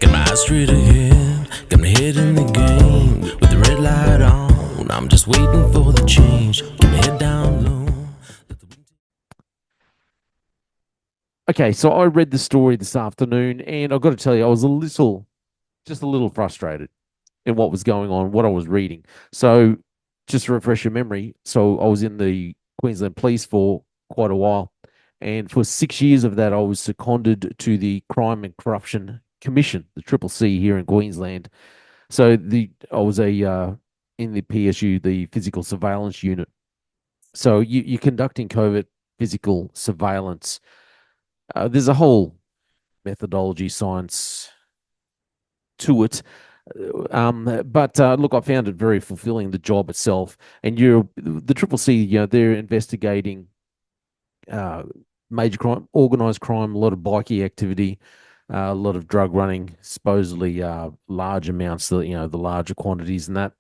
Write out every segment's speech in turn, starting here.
Got my eyes straight ahead, got my head in the game. With the red light on, I'm just waiting for the change. Keep my head down low. Okay, so I read the story this afternoon, and I've got to tell you, I was just a little frustrated in what was going on, what I was reading. So, just to refresh your memory, so I was in the Queensland Police for quite a while, and for 6 years of that, I was seconded to the Crime and Corruption Commission, the Triple C here in Queensland. So I was a in the PSU, the Physical Surveillance Unit. So you're conducting covert physical surveillance. There's a whole methodology science to it. But look, I found it very fulfilling, the job itself. And the Triple C, they're investigating uh, major crime, organized crime, a lot of bikie activity, a lot of drug running, supposedly large amounts, the larger quantities and that.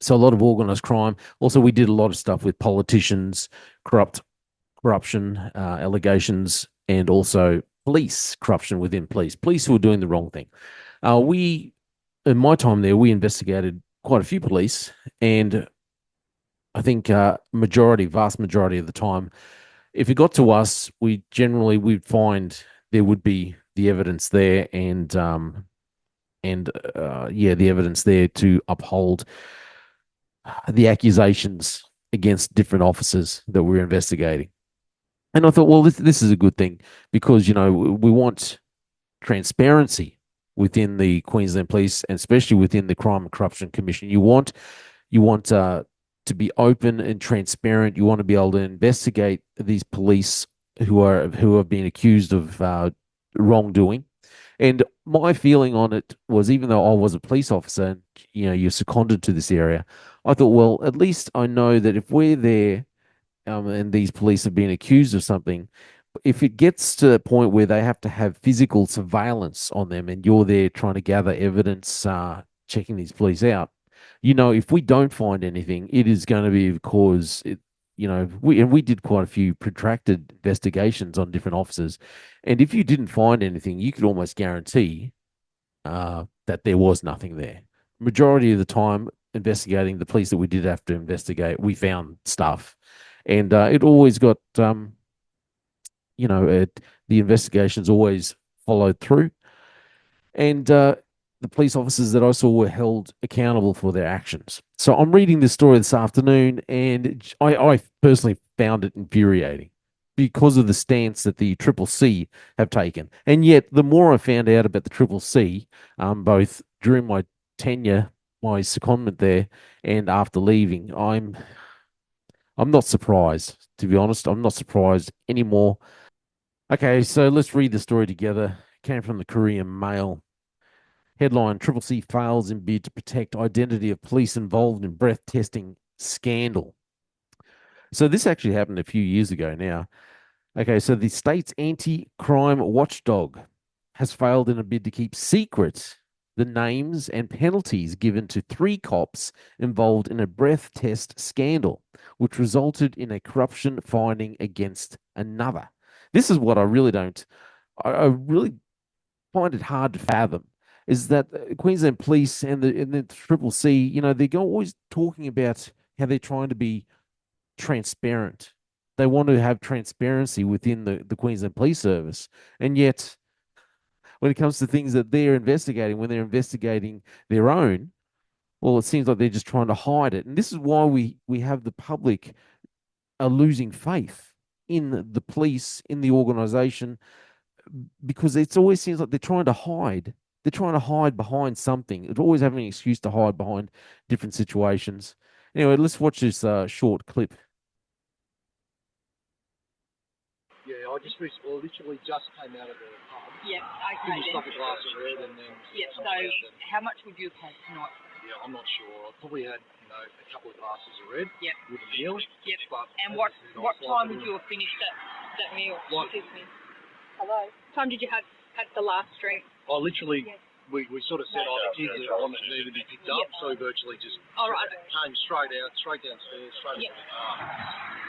So a lot of organized crime. Also, we did a lot of stuff with politicians, corruption allegations, and also police corruption within police who were doing the wrong thing. We, in my time there, we investigated quite a few police, and I think vast majority of the time, if it got to us, we'd find there would be the evidence there, and the evidence there to uphold the accusations against different officers that we're investigating. And I thought, well, this is a good thing because we want transparency within the Queensland Police, and especially within the Crime and Corruption Commission. You want to be open and transparent. You want to be able to investigate these police who have been accused of wrongdoing. And my feeling on it was, even though I was a police officer, and you're seconded to this area, I thought, well, at least I know that if we're there, and these police have been accused of something, if it gets to the point where they have to have physical surveillance on them and you're there trying to gather evidence, checking these police out, if we don't find anything, it is going to be because we did quite a few protracted investigations on different officers. And if you didn't find anything, you could almost guarantee that there was nothing there. Majority of the time, investigating the police that we did have to investigate, we found stuff, and it always got the investigations always followed through, and the police officers that I saw were held accountable for their actions. So I'm reading this story this afternoon, and I personally found it infuriating because of the stance that the Triple C have taken. And yet, the more I found out about the Triple C, both during my tenure, my secondment there, and after leaving, I'm not surprised. To be honest, I'm not surprised anymore. Okay, so let's read the story together. It came from the Korean Mail. Headline: Triple C fails in bid to protect identity of police involved in breath testing scandal. So this actually happened a few years ago now. Okay, so the state's anti-crime watchdog has failed in a bid to keep secret the names and penalties given to three cops involved in a breath test scandal, which resulted in a corruption finding against another. This is what I really find it hard to fathom, is that Queensland Police and the Triple C, they're always talking about how they're trying to be transparent. They want to have transparency within the Queensland Police Service. And yet, when it comes to things that they're investigating, when they're investigating their own, well, it seems like they're just trying to hide it. And this is why we have the public are losing faith in the police, in the organization, because it always seems like they're trying to hide. They're trying to hide behind something. They're always having an excuse to hide behind different situations. Anyway, let's watch this short clip. Yeah, literally just came out of the pub. Yeah, okay. Finished up a glass of red and then... Yeah, so how much would you have had tonight? Yeah, I'm not sure. I probably had, a couple of glasses of red. Yep. With a meal. Yep. But and what time would you have finished that meal? Excuse me. Hello? What time did you have the last drink? I literally... Yes. We sort of said, the kids are on that needed to be picked up, so we virtually just came straight downstairs, straight into the car.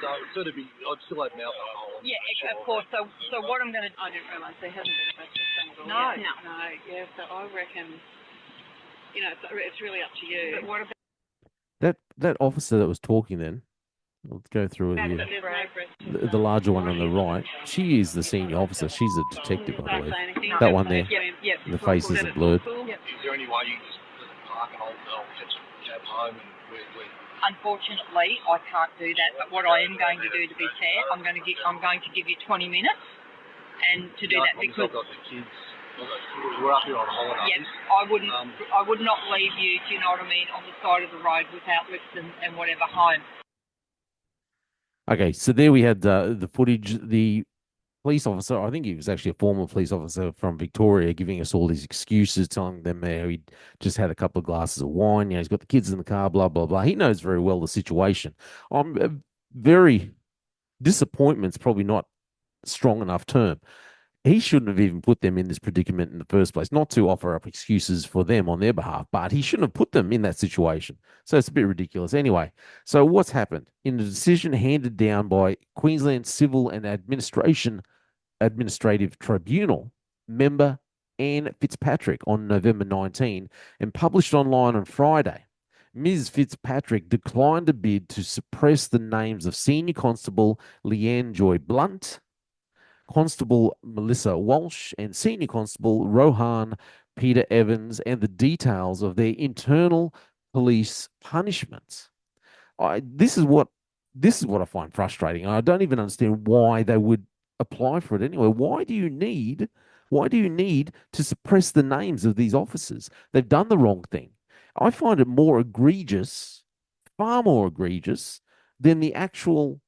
So I'd still have mouth alcohol. Yeah, of course. So what I'm going to... I didn't realise there hasn't been a breath test done at No. Yeah, so I reckon, it's really up to you. But what about That officer that was talking then, I'll go through it here. The larger one on the right, she is the senior officer. She's a detective, I believe. That one there, the face isn't blurred. Is there any way you just park and I'll cab home and we Unfortunately, I can't do that. But what I am going to do, to be fair, I'm going to give you 20 minutes, and to do that because I've got the kids. We're up here on holidays. Yes, I would not leave you. Do you know what I mean? On the side of the road without lifts and whatever home. Okay, so there we had the footage. The police officer, I think he was actually a former police officer from Victoria, giving us all these excuses, telling them he just had a couple of glasses of wine. He's got the kids in the car, blah, blah, blah. He knows very well the situation. I'm very disappointment's probably not a strong enough term. He shouldn't have even put them in this predicament in the first place, not to offer up excuses for them on their behalf, but he shouldn't have put them in that situation. So it's a bit ridiculous. Anyway, so what's happened? In the decision handed down by Queensland Civil and Administrative Tribunal member Anne Fitzpatrick on November 19 and published online on Friday, Ms. Fitzpatrick declined a bid to suppress the names of Senior Constable Leanne Joy Blunt, Constable Melissa Walsh, and Senior Constable Rohan Peter Evans, and the details of their internal police punishments. This is what I find frustrating. I don't even understand why they would apply for it anyway. Why do you need to suppress the names of these officers? They've done the wrong thing. I find it more egregious, far more egregious than the actual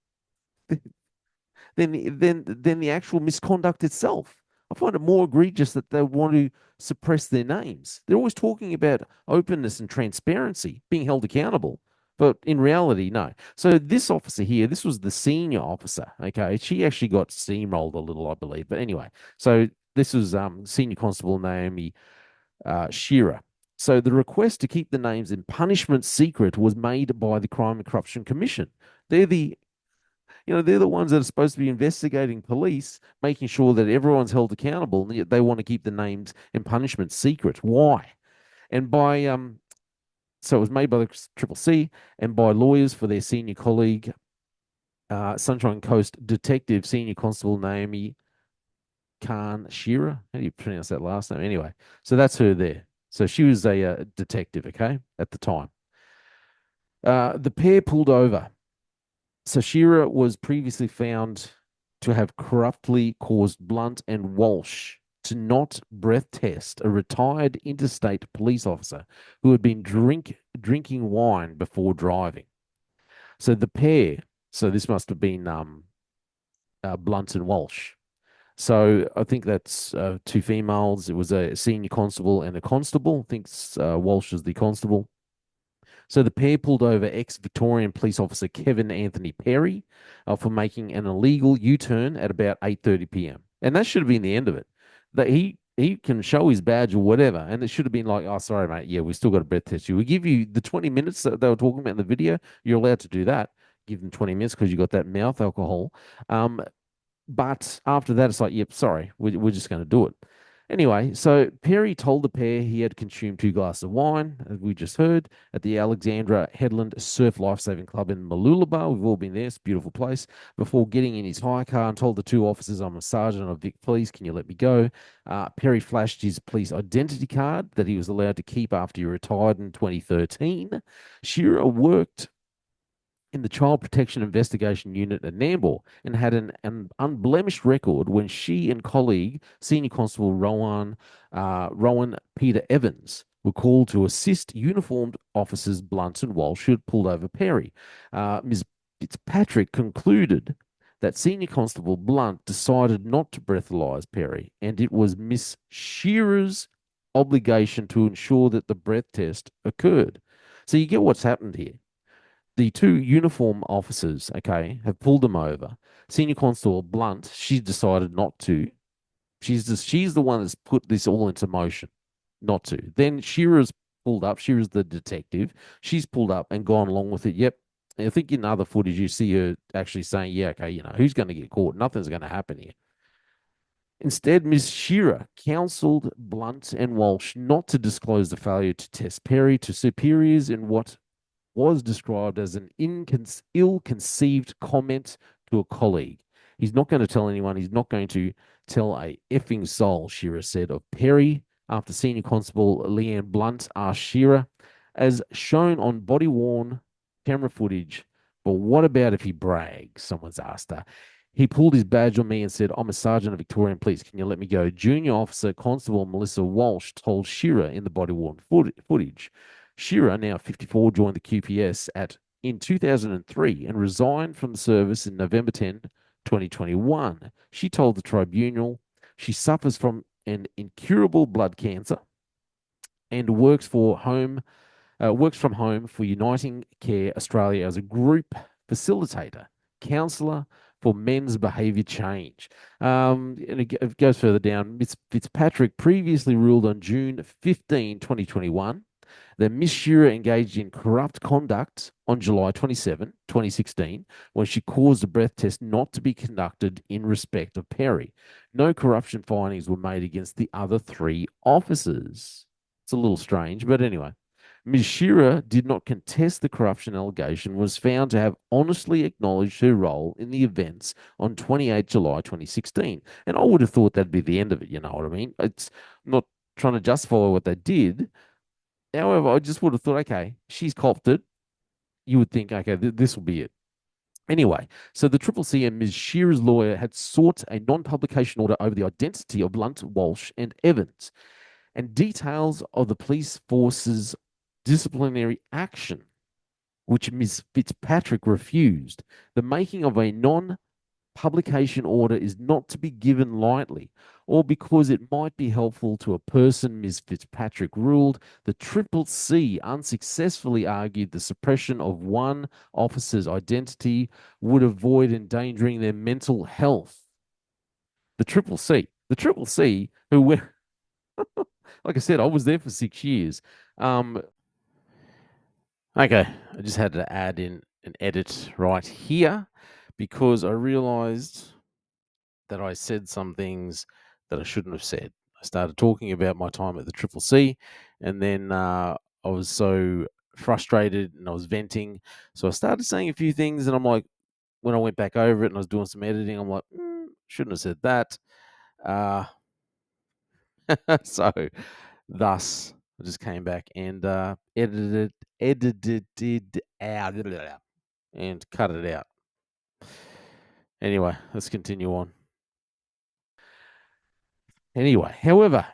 than the actual misconduct itself. I find it more egregious that they want to suppress their names. They're always talking about openness and transparency, being held accountable. But in reality, no. So this officer here, this was the senior officer, okay? She actually got steamrolled a little, I believe. But anyway, so this was Senior Constable Naomi Shearer. So the request to keep the names in punishment secret was made by the Crime and Corruption Commission. They're the ones that are supposed to be investigating police, making sure that everyone's held accountable, and yet they want to keep the names and punishment secret. Why? And so it was made by the Triple C and by lawyers for their senior colleague, Sunshine Coast Detective Senior Constable Naomi Khan Shearer. How do you pronounce that last name? Anyway, so that's her there. So she was a detective, okay, at the time. The pair pulled over. So Shearer was previously found to have corruptly caused Blunt and Walsh to not breath test a retired interstate police officer who had been drinking wine before driving. So the pair, so this must have been Blunt and Walsh. So I think that's two females. It was a senior constable and a constable. I think Walsh is the constable. So the pair pulled over ex-Victorian police officer Kevin Anthony Perry for making an illegal U-turn at about 8:30 p.m. And that should have been the end of it. That he can show his badge or whatever, and it should have been like, oh, sorry, mate, yeah, we still got a breath test you. We give you the 20 minutes that they were talking about in the video. You're allowed to do that. Give them 20 minutes because you got that mouth alcohol. But after that, it's like, yep, sorry, we're just going to do it. Anyway, so Perry told the pair he had consumed 2 glasses of wine, as we just heard, at the Alexandra Headland Surf Lifesaving Club in Mooloolaba. We've all been there. It's a beautiful place. Before getting in his hire car and told the 2 officers, I'm a sergeant of Vic Police. Can you let me go? Perry flashed his police identity card that he was allowed to keep after he retired in 2013. Shearer worked in the Child Protection Investigation Unit at Nambour and had an unblemished record when she and colleague, Senior Constable Rowan Peter Evans, were called to assist uniformed officers Blunt and Walsh who had pulled over Perry. Ms. Fitzpatrick concluded that Senior Constable Blunt decided not to breathalyze Perry, and it was Miss Shearer's obligation to ensure that the breath test occurred. So you get what's happened here. The 2 uniform officers, okay, have pulled them over. Senior Constable Blunt, she decided not to. She's the one that's put this all into motion, not to. Then Shearer's pulled up. Shearer's the detective. She's pulled up and gone along with it. Yep. I think in other footage you see her actually saying, yeah, okay, who's going to get caught? Nothing's going to happen here. Instead, Ms. Shearer counseled Blunt and Walsh not to disclose the failure to test Perry to superiors in what was described as an ill-conceived comment to a colleague. He's not going to tell anyone. He's not going to tell a effing soul, Shearer said of Perry after Senior Constable Leanne Blunt asked Shearer, as shown on body-worn camera footage, but what about if he brags? Someone's asked her. He pulled his badge on me and said, I'm a sergeant of Victorian Police. Can you let me go? Junior Officer Constable Melissa Walsh told Shearer in the body-worn footage. Shearer, now 54, joined the QPS in 2003 and resigned from the service in November 10, 2021. She told the tribunal she suffers from an incurable blood cancer and works from home for Uniting Care Australia as a group facilitator, counsellor for men's behaviour change. And it goes further down. Ms. Fitzpatrick previously ruled on June 15, 2021, that Miss Shearer engaged in corrupt conduct on July 27, 2016, when she caused a breath test not to be conducted in respect of Perry. No corruption findings were made against the other 3 officers. It's a little strange, but anyway. Ms. Shearer did not contest the corruption allegation, was found to have honestly acknowledged her role in the events on 28 July 2016. And I would have thought that'd be the end of it, you know what I mean? It's not trying to justify what they did. However, I just would have thought, okay, she's copped it. You would think, okay, this will be it. Anyway, so the Triple C and Ms. Shearer's lawyer had sought a non-publication order over the identity of Blunt, Walsh, and Evans, and details of the police force's disciplinary action, which Ms. Fitzpatrick refused. The making of a non-publication order is not to be given lightly, or because it might be helpful to a person, Ms. Fitzpatrick ruled. The Triple C unsuccessfully argued the suppression of one officer's identity would avoid endangering their mental health. The Triple C, who were, like I said, I was there for 6 years. Okay, I just had to add in an edit right here because I realized that I said some things that I shouldn't have said. I started talking about my time at the Triple C, and then I was so frustrated and I was venting. So I started saying a few things, and I'm like, when I went back over it and I was doing some editing, I'm like, shouldn't have said that. So thus, I just came back and edited it out and cut it out. Anyway, let's continue on. Anyway, however,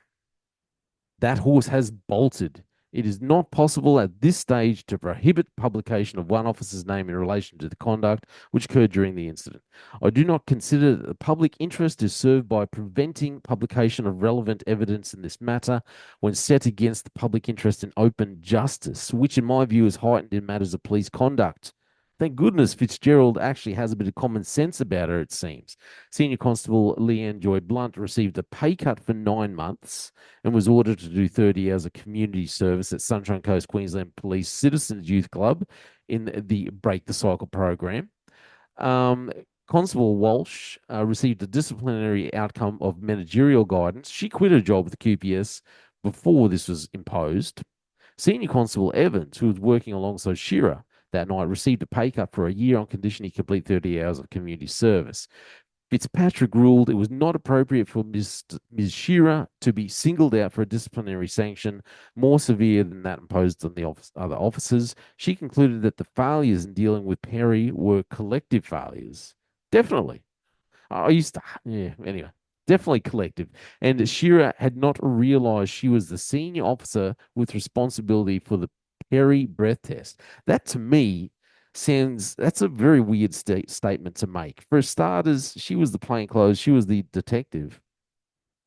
that horse has bolted. It is not possible at this stage to prohibit publication of one officer's name in relation to the conduct which occurred during the incident. I do not consider that the public interest is served by preventing publication of relevant evidence in this matter when set against the public interest in open justice, which in my view is heightened in matters of police conduct. Thank goodness Fitzgerald actually has a bit of common sense about her, it seems. Senior Constable Leanne Joy Blunt received a pay cut for 9 months and was ordered to do 30 hours of community service at Sunshine Coast Queensland Police Citizens Youth Club in the Break the Cycle program. Constable Walsh received a disciplinary outcome of managerial guidance. She quit her job with the QPS before this was imposed. Senior Constable Evans, who was working alongside Shearer that night, received a pay cut for a year on condition he complete 30 hours of community service. Fitzpatrick ruled it was not appropriate for Ms. Shearer to be singled out for a disciplinary sanction more severe than that imposed on the other officers. She concluded that the failures in dealing with Perry were collective failures. Definitely. Anyway, definitely collective. And Shearer had not realized she was the senior officer with responsibility for the Perry breath test. That to me that's a very weird statement to make. For starters, she was the plainclothes, she was the detective.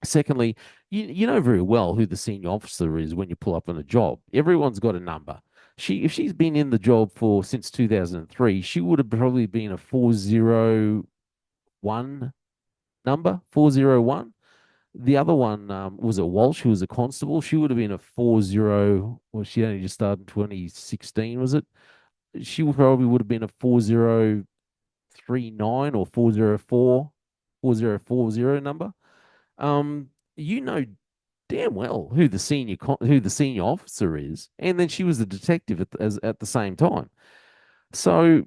Secondly, you know very well who the senior officer is when you pull up on a job. Everyone's got a number. If she's been in the job since 2003, she would have probably been a 401 number, 401. The other one was it Walsh, who was a constable. She would have been a 40. Well, she only just started in 2016, was it? She probably would have been a 4039 or 4040 number. You know damn well who the senior officer is, and then she was a detective at the same time. So,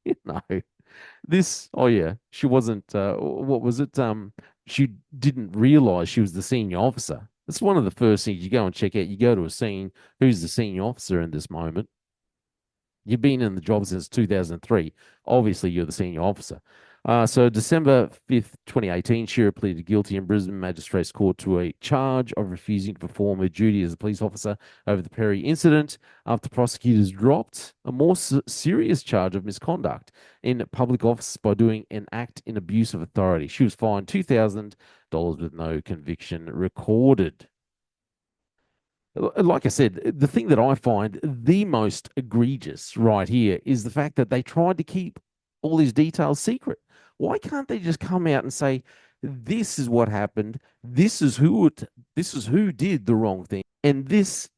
you know, this. Oh yeah, she wasn't. What was it? She didn't realize she was the senior officer. That's one of the first things you go and check out. You go to a scene. Who's the senior officer in this moment? You've been in the job since 2003. Obviously, you're the senior officer. So December 5th, 2018, Shearer pleaded guilty in Brisbane Magistrates Court to a charge of refusing to perform her duty as a police officer over the Perry incident after prosecutors dropped a more serious charge of misconduct in public office by doing an act in abuse of authority. She was fined $2,000 with no conviction recorded. Like I said, the thing that I find the most egregious right here is the fact that they tried to keep all these details secret. Why can't they just come out and say, this is what happened, this is who did the wrong thing, and this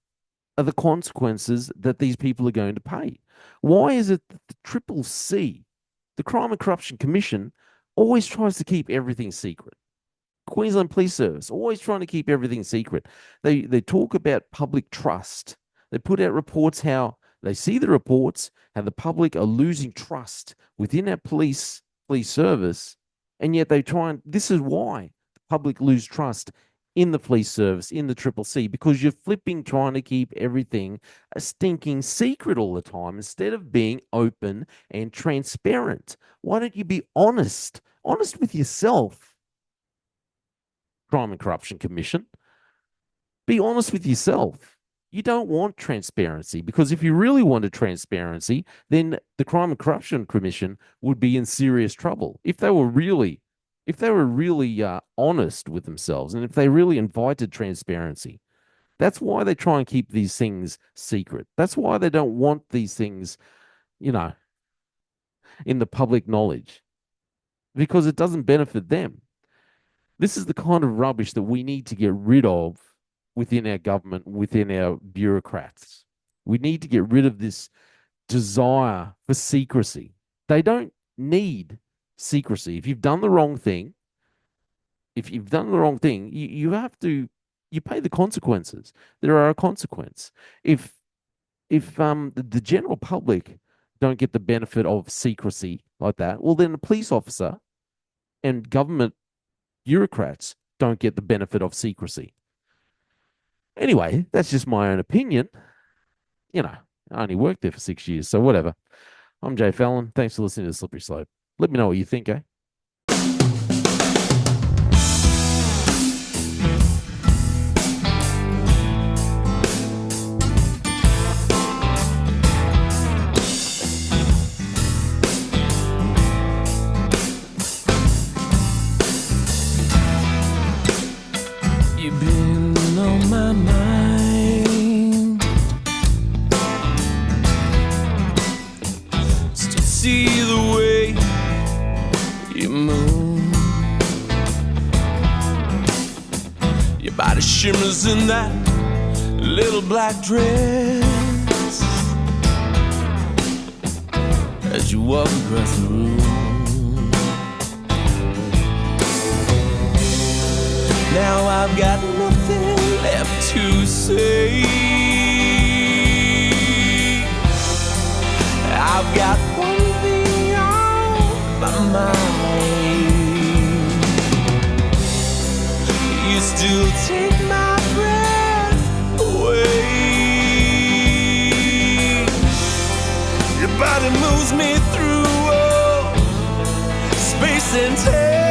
are the consequences that these people are going to pay? Why is it that the Triple C, the Crime and Corruption Commission, always tries to keep everything secret? Queensland Police Service, always trying to keep everything secret. They talk about public trust. They put out reports how they see the reports, how the public are losing trust within our police service, and yet they try and, this is why the public lose trust in the police service, in the Triple C, because you're trying to keep everything a stinking secret all the time instead of being open and transparent. Why don't you be honest with yourself? Crime and Corruption Commission. Be honest with yourself. You don't want transparency, because if you really wanted transparency, then the Crime and Corruption Commission would be in serious trouble. If they were really honest with themselves, and if they really invited transparency. That's why they try and keep these things secret. That's why they don't want these things, in the public knowledge, because it doesn't benefit them. This is the kind of rubbish that we need to get rid of within our government, within our bureaucrats. We need to get rid of this desire for secrecy. They don't need secrecy. If you've done the wrong thing, you have to, you pay the consequences. There are a consequence. If the general public don't get the benefit of secrecy like that, well, then a police officer and government bureaucrats don't get the benefit of secrecy. Anyway, that's just my own opinion. I only worked there for 6 years, so whatever. I'm Jay Fallon. Thanks for listening to The Slippery Slope. Let me know what you think, eh? You've been on my mind. Still see the way you move. Your body shimmers in that little black dress as you walk across the room. Now I've got nothing left to say. I've got one thing on my mind. You still take my breath away. Your body moves me through space and time.